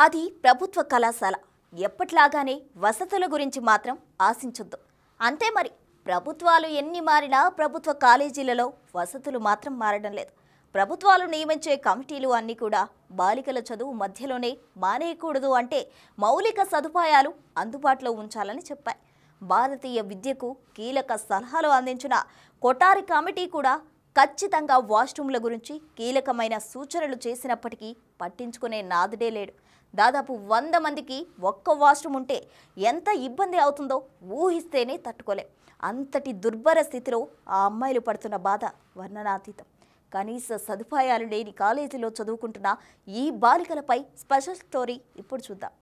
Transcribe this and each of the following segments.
అది ప్రభుత్వ కళాశాల. ఎప్పట్లాగానే వసతుల గురించి మాత్రం ఆశించొద్దు. అంతే మరి. ప్రభుత్వాలు ఎన్ని మారినా ప్రభుత్వ కాలేజీలలో వసతులు మాత్రం మారడం లేదు. ప్రభుత్వాలు నియమించే కమిటీలు అన్నీ కూడా బాలికల చదువు మధ్యలోనే మానేయకూడదు అంటే మౌలిక సదుపాయాలు అందుబాటులో ఉంచాలని చెప్పాయి. భారతీయ విద్యకు కీలక సలహాలు అందించిన కొఠారి కమిటీ కూడా ఖచ్చితంగా వాష్రూమ్ల గురించి కీలకమైన సూచనలు చేసినప్పటికీ పట్టించుకునే నాదుడే లేడు. దాదాపు 100 మందికి ఒక్క వాష్రూమ్ ఉంటే ఎంత ఇబ్బంది అవుతుందో ఊహిస్తేనే తట్టుకోలేం. అంతటి దుర్భర స్థితిలో ఆ అమ్మాయిలు పడుతున్న బాధ వర్ణనాతీతం. కనీస సదుపాయాలు లేని కాలేజీలో చదువుకుంటున్న ఈ బాలికలపై స్పెషల్ స్టోరీ ఇప్పుడు చూద్దాం.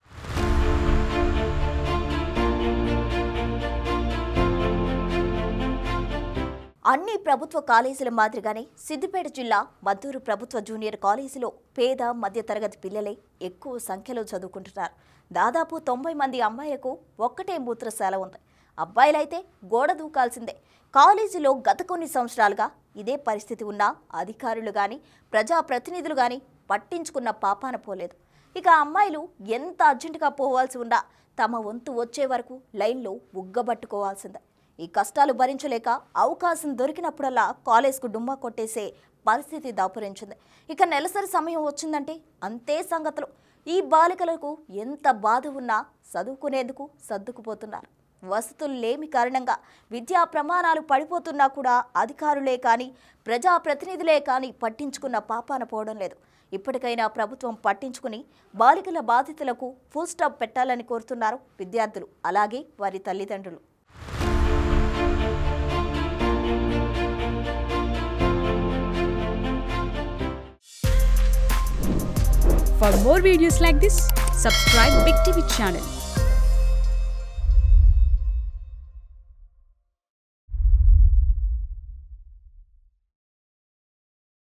అన్ని ప్రభుత్వ కాలేజీల మాదిరిగానే సిద్దిపేట జిల్లా మద్దూరు ప్రభుత్వ జూనియర్ కాలేజీలో పేద మధ్యతరగతి పిల్లలే ఎక్కువ సంఖ్యలో చదువుకుంటున్నారు. దాదాపు 90 మంది అమ్మాయిలకు ఒక్కటే మూత్రశాల ఉంది. అబ్బాయిలైతే గోడ దూకాల్సిందే. కాలేజీలో గత కొన్ని సంవత్సరాలుగా ఇదే పరిస్థితి ఉన్నా అధికారులు కానీ ప్రజాప్రతినిధులు కానీ పట్టించుకున్న పాపాన పోలేదు. ఇక అమ్మాయిలు ఎంత అర్జెంటుగా పోవాల్సి ఉన్నా తమ వంతు వచ్చే వరకు లైన్లో ఉగ్గబట్టుకోవాల్సిందే. ఈ కష్టాలు భరించలేక అవకాశం దొరికినప్పుడల్లా కాలేజ్కు డుమ్మా కొట్టేసే పరిస్థితి దాపురించింది. ఇక నెలసరి సమయం వచ్చిందంటే అంతే సంగతులు. ఈ బాలికలకు ఎంత బాధ ఉన్నా చదువుకునేందుకు సర్దుకుపోతున్నారు. వసతులు లేమి కారణంగా విద్యా ప్రమాణాలు పడిపోతున్నా కూడా అధికారులే కానీ ప్రజాప్రతినిధులే కానీ పట్టించుకున్న పాపాన పోవడం లేదు. ఇప్పటికైనా ప్రభుత్వం పట్టించుకుని బాలికల బాధితులకు ఫుల్ స్టాప్ పెట్టాలని కోరుతున్నారు విద్యార్థులు, అలాగే వారి తల్లిదండ్రులు. For more videos like this, subscribe Big TV channel.